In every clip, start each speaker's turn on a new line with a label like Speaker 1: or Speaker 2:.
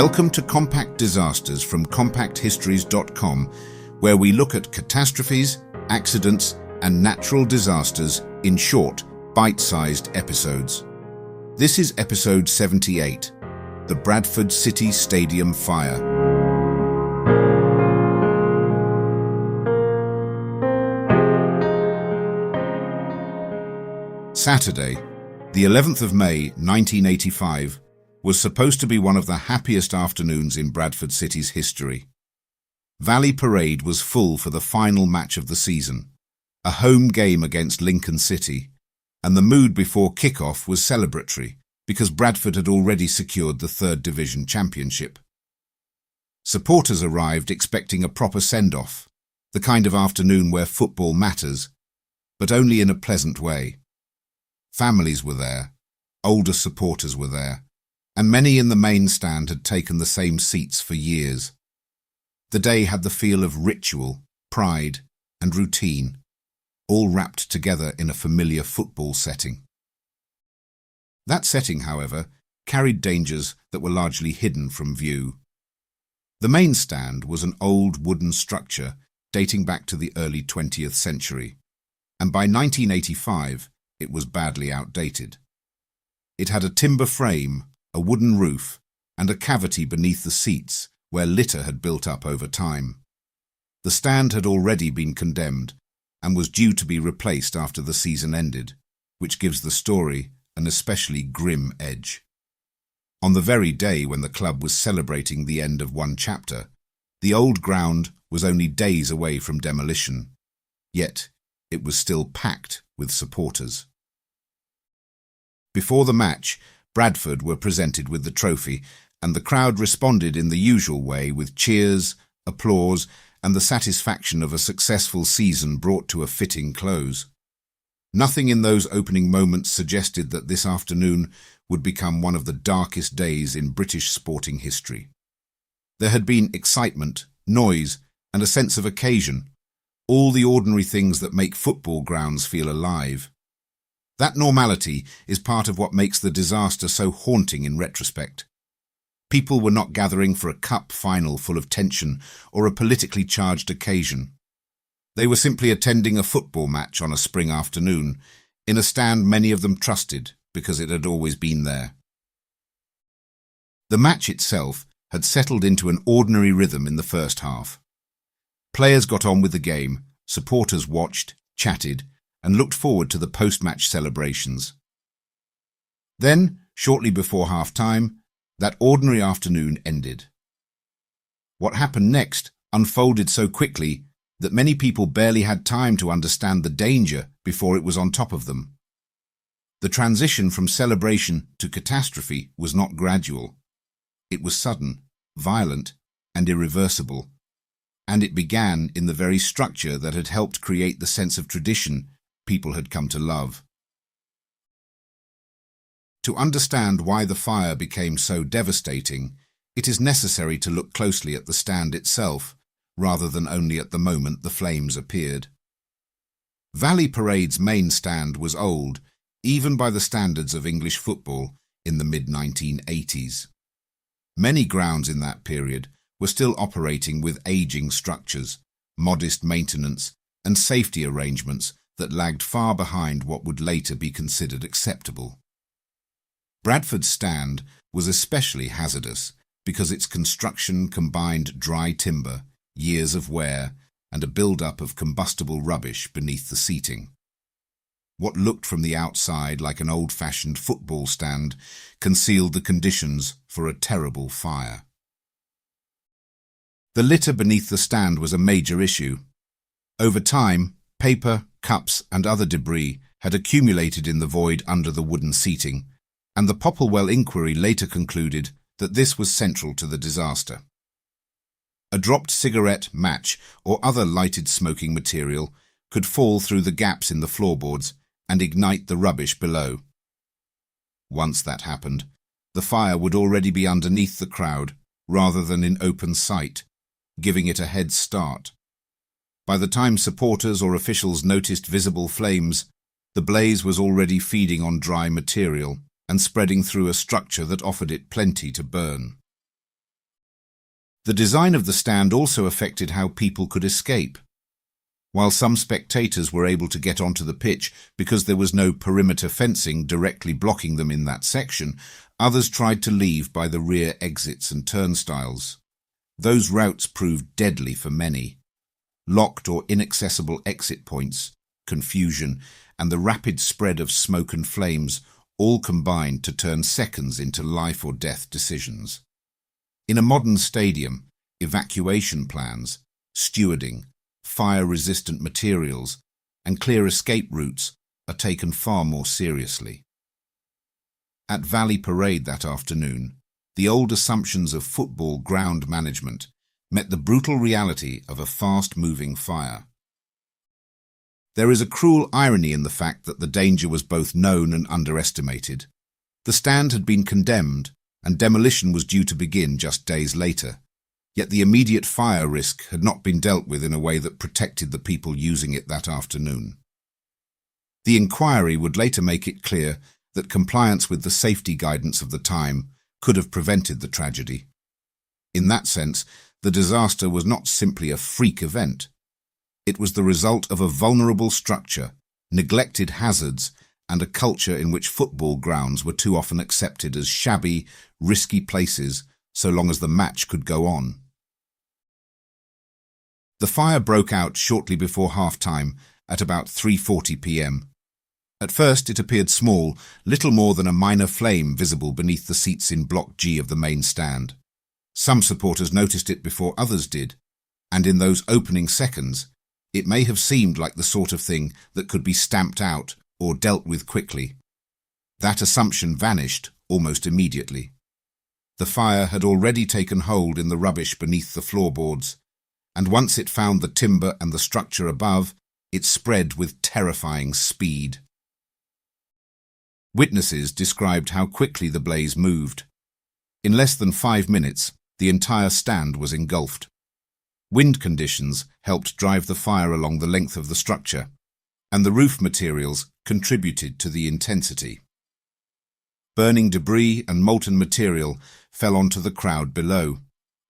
Speaker 1: Welcome to Compact Disasters from compacthistories.com, where we look at catastrophes, accidents, and natural disasters in short, bite-sized episodes. This is episode 78, the Bradford City Stadium Fire. Saturday, the 11th of May, 1985, was supposed to be one of the happiest afternoons in Bradford City's history. Valley Parade was full for the final match of the season, a home game against Lincoln City, and the mood before kick-off was celebratory because Bradford had already secured the Third Division Championship. Supporters arrived expecting a proper send-off, the kind of afternoon where football matters, but only in a pleasant way. Families were there, older supporters were there, and many in the main stand had taken the same seats for years. The day had the feel of ritual, pride, and routine, all wrapped together in a familiar football setting. That setting, however, carried dangers that were largely hidden from view. The main stand was an old wooden structure dating back to the early 20th century, and by 1985 it was badly outdated. It had a timber frame, a wooden roof, and a cavity beneath the seats where litter had built up over time. The stand had already been condemned and was due to be replaced after the season ended, which gives the story an especially grim edge. On the very day when the club was celebrating the end of one chapter, the old ground was only days away from demolition, yet it was still packed with supporters. Before the match, Bradford were presented with the trophy, and the crowd responded in the usual way with cheers, applause, and the satisfaction of a successful season brought to a fitting close. Nothing in those opening moments suggested that this afternoon would become one of the darkest days in British sporting history. There had been excitement, noise, and a sense of occasion, all the ordinary things that make football grounds feel alive. That normality is part of what makes the disaster so haunting in retrospect. People were not gathering for a cup final full of tension or a politically charged occasion. They were simply attending a football match on a spring afternoon, in a stand many of them trusted because it had always been there. The match itself had settled into an ordinary rhythm in the first half. Players got on with the game, supporters watched, chatted, and looked forward to the post-match celebrations. Then, shortly before half-time, that ordinary afternoon ended. What happened next unfolded so quickly that many people barely had time to understand the danger before it was on top of them. The transition from celebration to catastrophe was not gradual. It was sudden, violent, and irreversible, and it began in the very structure that had helped create the sense of tradition people had come to love. To understand why the fire became so devastating, it is necessary to look closely at the stand itself, rather than only at the moment the flames appeared. Valley Parade's main stand was old, even by the standards of English football in the mid-1980s. Many grounds in that period were still operating with aging structures, modest maintenance, and safety arrangements that lagged far behind what would later be considered acceptable. Bradford's stand was especially hazardous because its construction combined dry timber, years of wear, and a build-up of combustible rubbish beneath the seating. What looked from the outside like an old-fashioned football stand concealed the conditions for a terrible fire. The litter beneath the stand was a major issue. Over time, paper, cups, and other debris had accumulated in the void under the wooden seating, and the Popplewell inquiry later concluded that this was central to the disaster. A dropped cigarette, match, or other lighted smoking material could fall through the gaps in the floorboards and ignite the rubbish below. Once that happened, the fire would already be underneath the crowd rather than in open sight, giving it a head start. By the time supporters or officials noticed visible flames, the blaze was already feeding on dry material and spreading through a structure that offered it plenty to burn. The design of the stand also affected how people could escape. While some spectators were able to get onto the pitch because there was no perimeter fencing directly blocking them in that section, others tried to leave by the rear exits and turnstiles. Those routes proved deadly for many. Locked or inaccessible exit points, confusion, and the rapid spread of smoke and flames all combined to turn seconds into life or death decisions. In a modern stadium, evacuation plans, stewarding, fire-resistant materials, and clear escape routes are taken far more seriously. At Valley Parade that afternoon, the old assumptions of football ground management met the brutal reality of a fast-moving fire. There is a cruel irony in the fact that the danger was both known and underestimated. The stand had been condemned, and demolition was due to begin just days later. Yet the immediate fire risk had not been dealt with in a way that protected the people using it that afternoon. The inquiry would later make it clear that compliance with the safety guidance of the time could have prevented the tragedy. In that sense, the disaster was not simply a freak event. It was the result of a vulnerable structure, neglected hazards, and a culture in which football grounds were too often accepted as shabby, risky places so long as the match could go on. The fire broke out shortly before half-time at about 3:40 p.m. At first it appeared small, little more than a minor flame visible beneath the seats in Block G of the main stand. Some supporters noticed it before others did, and in those opening seconds, it may have seemed like the sort of thing that could be stamped out or dealt with quickly. That assumption vanished almost immediately. The fire had already taken hold in the rubbish beneath the floorboards, and once it found the timber and the structure above, it spread with terrifying speed. Witnesses described how quickly the blaze moved. In less than 5 minutes, the entire stand was engulfed. Wind conditions helped drive the fire along the length of the structure, and the roof materials contributed to the intensity. Burning debris and molten material fell onto the crowd below,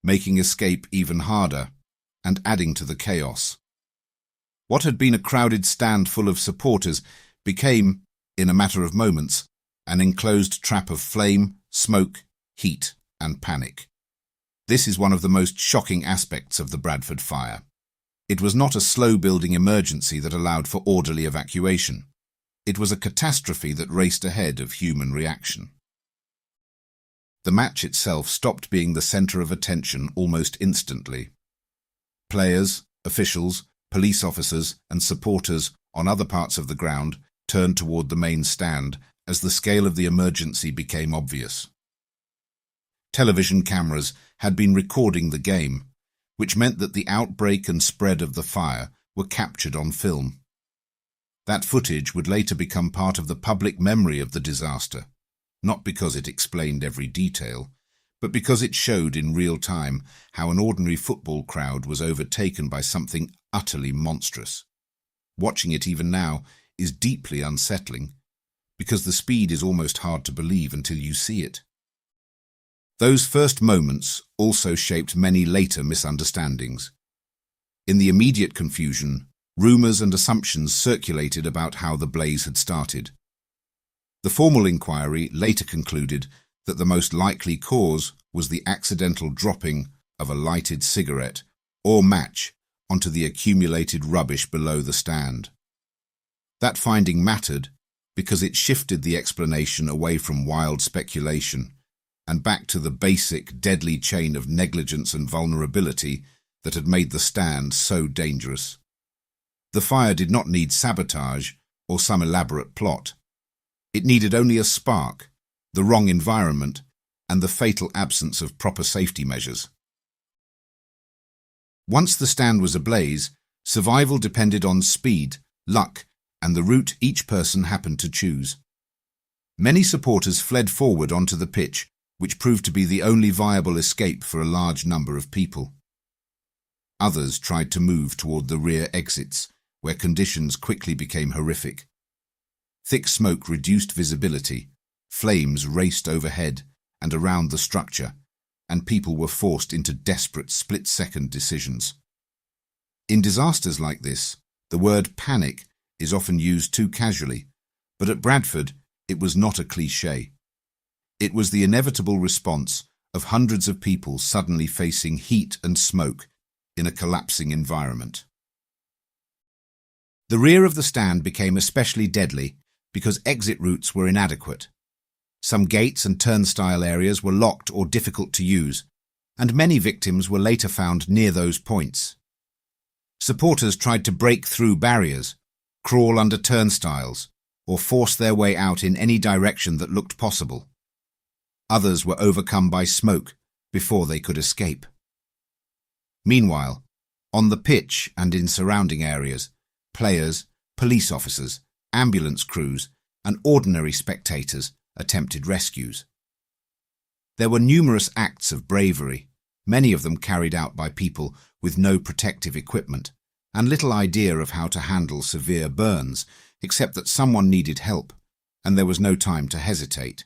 Speaker 1: making escape even harder and adding to the chaos. What had been a crowded stand full of supporters became, in a matter of moments, an enclosed trap of flame, smoke, heat, and panic. This is one of the most shocking aspects of the Bradford fire. It was not a slow-building emergency that allowed for orderly evacuation. It was a catastrophe that raced ahead of human reaction. The match itself stopped being the centre of attention almost instantly. Players, officials, police officers, and supporters on other parts of the ground turned toward the main stand as the scale of the emergency became obvious. Television cameras had been recording the game, which meant that the outbreak and spread of the fire were captured on film. That footage would later become part of the public memory of the disaster, not because it explained every detail, but because it showed in real time how an ordinary football crowd was overtaken by something utterly monstrous. Watching it even now is deeply unsettling, because the speed is almost hard to believe until you see it. Those first moments also shaped many later misunderstandings. In the immediate confusion, rumours and assumptions circulated about how the blaze had started. The formal inquiry later concluded that the most likely cause was the accidental dropping of a lighted cigarette or match onto the accumulated rubbish below the stand. That finding mattered because it shifted the explanation away from wild speculation and back to the basic, deadly chain of negligence and vulnerability that had made the stand so dangerous. The fire did not need sabotage or some elaborate plot. It needed only a spark, the wrong environment, and the fatal absence of proper safety measures. Once the stand was ablaze, survival depended on speed, luck, and the route each person happened to choose. Many supporters fled forward onto the pitch, which proved to be the only viable escape for a large number of people. Others tried to move toward the rear exits, where conditions quickly became horrific. Thick smoke reduced visibility, flames raced overhead and around the structure, and people were forced into desperate split-second decisions. In disasters like this, the word panic is often used too casually, but at Bradford, it was not a cliché. It was the inevitable response of hundreds of people suddenly facing heat and smoke in a collapsing environment. The rear of the stand became especially deadly because exit routes were inadequate. Some gates and turnstile areas were locked or difficult to use, and many victims were later found near those points. Supporters tried to break through barriers, crawl under turnstiles, or force their way out in any direction that looked possible. Others were overcome by smoke before they could escape. Meanwhile, on the pitch and in surrounding areas, players, police officers, ambulance crews, and ordinary spectators attempted rescues. There were numerous acts of bravery, many of them carried out by people with no protective equipment and little idea of how to handle severe burns, except that someone needed help, and there was no time to hesitate.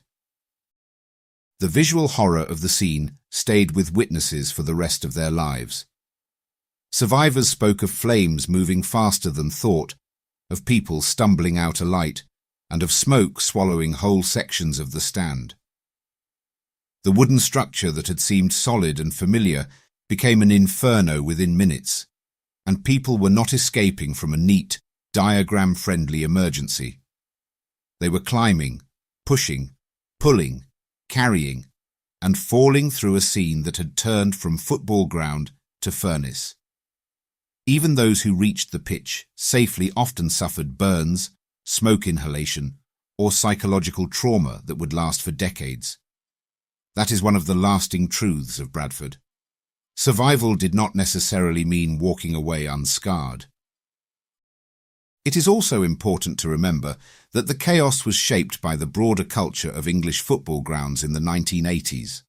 Speaker 1: The visual horror of the scene stayed with witnesses for the rest of their lives. Survivors spoke of flames moving faster than thought, of people stumbling out alight, and of smoke swallowing whole sections of the stand. The wooden structure that had seemed solid and familiar became an inferno within minutes, and people were not escaping from a neat, diagram-friendly emergency. They were climbing, pushing, pulling, carrying, and falling through a scene that had turned from football ground to furnace. Even those who reached the pitch safely often suffered burns, smoke inhalation, or psychological trauma that would last for decades. That is one of the lasting truths of Bradford. Survival did not necessarily mean walking away unscarred. It is also important to remember that the chaos was shaped by the broader culture of English football grounds in the 1980s.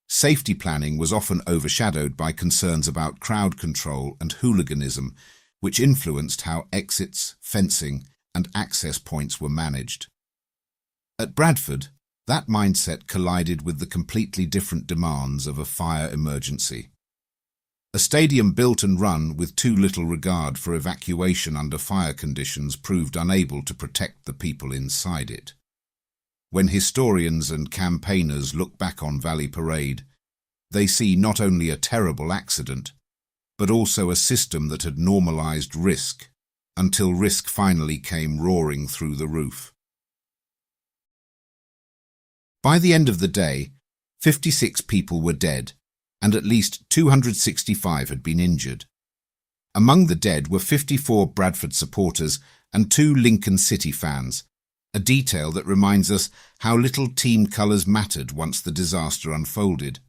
Speaker 1: Safety planning was often overshadowed by concerns about crowd control and hooliganism, which influenced how exits, fencing, and access points were managed. At Bradford, that mindset collided with the completely different demands of a fire emergency. A stadium built and run with too little regard for evacuation under fire conditions proved unable to protect the people inside it. When historians and campaigners look back on Valley Parade, they see not only a terrible accident, but also a system that had normalized risk, until risk finally came roaring through the roof. By the end of the day, 56 people were dead, and at least 265 had been injured. Among the dead were 54 Bradford supporters and 2 Lincoln City fans, a detail that reminds us how little team colours mattered once the disaster unfolded.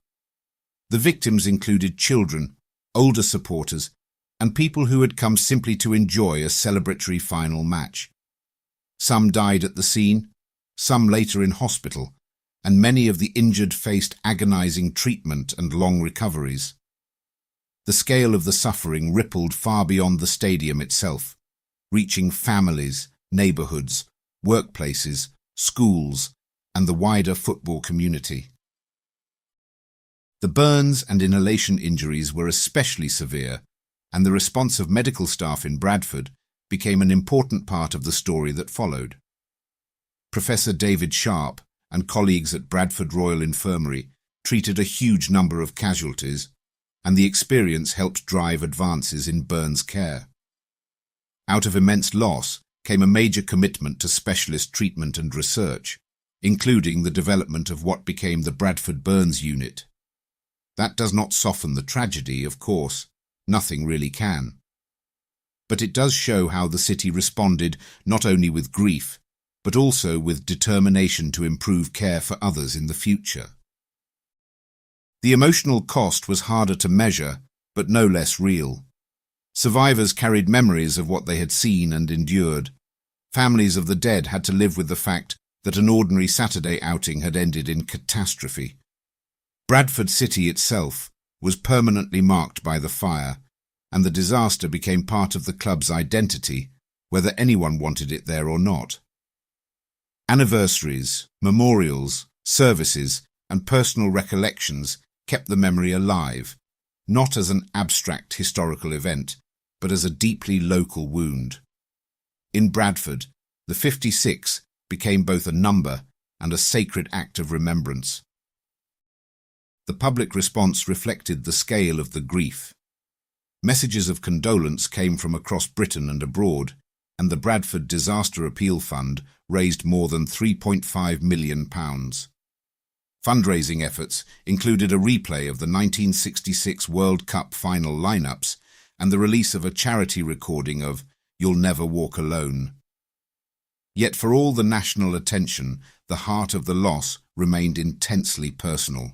Speaker 1: The victims included children, older supporters, and people who had come simply to enjoy a celebratory final match. Some died at the scene, some later in hospital, and many of the injured faced agonizing treatment and long recoveries. The scale of the suffering rippled far beyond the stadium itself, reaching families, neighborhoods, workplaces, schools, and the wider football community. The burns and inhalation injuries were especially severe, and the response of medical staff in Bradford became an important part of the story that followed. Professor David Sharp and colleagues at Bradford Royal Infirmary treated a huge number of casualties, and the experience helped drive advances in burns care. Out of immense loss came a major commitment to specialist treatment and research, including the development of what became the Bradford Burns Unit. That does not soften the tragedy, of course. Nothing really can. But it does show how the city responded not only with grief, but also with determination to improve care for others in the future. The emotional cost was harder to measure, but no less real. Survivors carried memories of what they had seen and endured. Families of the dead had to live with the fact that an ordinary Saturday outing had ended in catastrophe. Bradford City itself was permanently marked by the fire, and the disaster became part of the club's identity, whether anyone wanted it there or not. Anniversaries, memorials, services, and personal recollections kept the memory alive, not as an abstract historical event, but as a deeply local wound. In Bradford, the 56 became both a number and a sacred act of remembrance. The public response reflected the scale of the grief. Messages of condolence came from across Britain and abroad, and the Bradford Disaster Appeal Fund raised more than £3.5 million. Fundraising efforts included a replay of the 1966 World Cup final lineups and the release of a charity recording of "You'll Never Walk Alone." Yet for all the national attention, the heart of the loss remained intensely personal.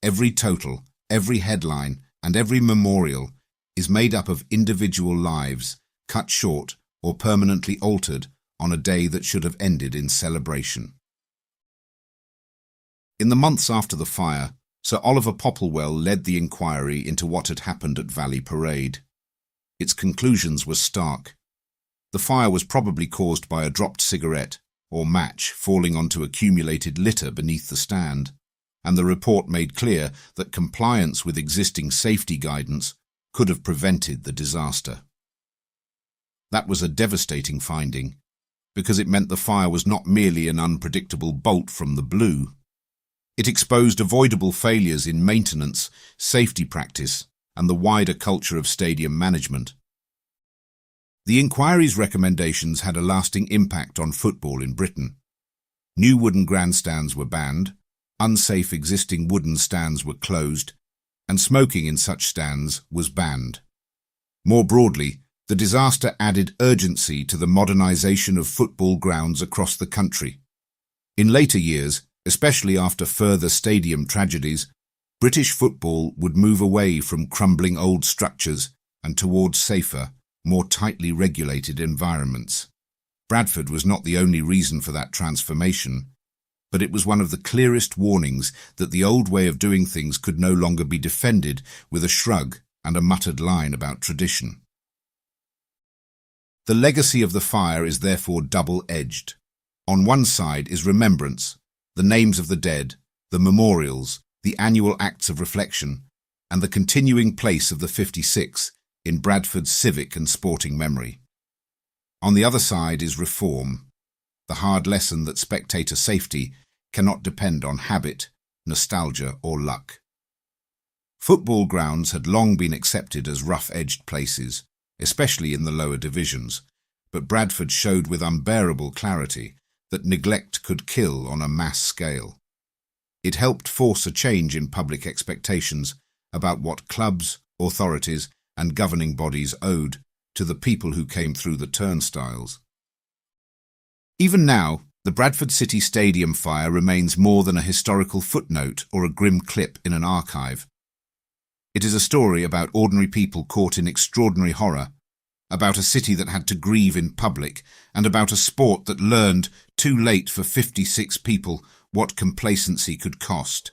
Speaker 1: Every total, every headline, and every memorial is made up of individual lives, cut short or permanently altered on a day that should have ended in celebration. In the months after the fire, Sir Oliver Popplewell led the inquiry into what had happened at Valley Parade. Its conclusions were stark. The fire was probably caused by a dropped cigarette or match falling onto accumulated litter beneath the stand, and the report made clear that compliance with existing safety guidance could have prevented the disaster. That was a devastating finding, because it meant the fire was not merely an unpredictable bolt from the blue. It exposed avoidable failures in maintenance, safety practice, and the wider culture of stadium management. The inquiry's recommendations had a lasting impact on football in Britain. New wooden grandstands were banned, unsafe existing wooden stands were closed, and smoking in such stands was banned. More broadly, the disaster added urgency to the modernisation of football grounds across the country. In later years, especially after further stadium tragedies, British football would move away from crumbling old structures and towards safer, more tightly regulated environments. Bradford was not the only reason for that transformation, but it was one of the clearest warnings that the old way of doing things could no longer be defended with a shrug and a muttered line about tradition. The legacy of the fire is therefore double-edged. On one side is remembrance, the names of the dead, the memorials, the annual acts of reflection, and the continuing place of the 56 in Bradford's civic and sporting memory. On the other side is reform, the hard lesson that spectator safety cannot depend on habit, nostalgia, or luck. Football grounds had long been accepted as rough-edged places, especially in the lower divisions, but Bradford showed with unbearable clarity that neglect could kill on a mass scale. It helped force a change in public expectations about what clubs, authorities, and governing bodies owed to the people who came through the turnstiles. Even now, the Bradford City Stadium Fire remains more than a historical footnote or a grim clip in an archive. It is a story about ordinary people caught in extraordinary horror, about a city that had to grieve in public, and about a sport that learned, too late for 56 people, what complacency could cost.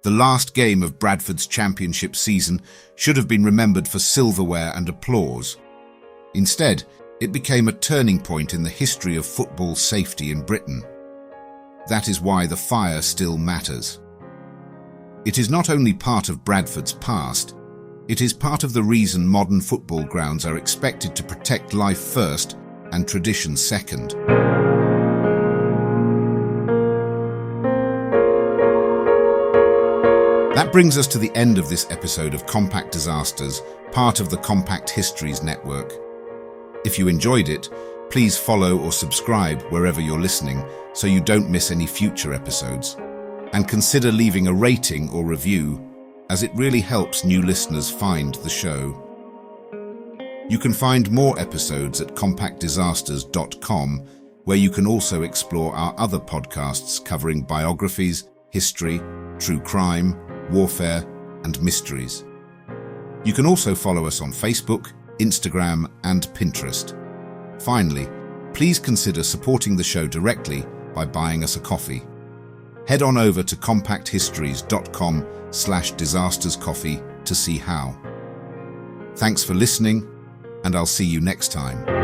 Speaker 1: The last game of Bradford's championship season should have been remembered for silverware and applause. Instead, it became a turning point in the history of football safety in Britain. That is why the fire still matters. It is not only part of Bradford's past, it is part of the reason modern football grounds are expected to protect life first and tradition second. That brings us to the end of this episode of Compact Disasters, part of the Compact Histories Network. If you enjoyed it, please follow or subscribe wherever you're listening so you don't miss any future episodes. And consider leaving a rating or review, as it really helps new listeners find the show. You can find more episodes at compactdisasters.com, where you can also explore our other podcasts covering biographies, history, true crime, warfare, and mysteries. You can also follow us on Facebook, Instagram, and Pinterest. Finally, please consider supporting the show directly by buying us a coffee. Head on over to compacthistories.com/disasterscoffee to see how. Thanks for listening, and I'll see you next time.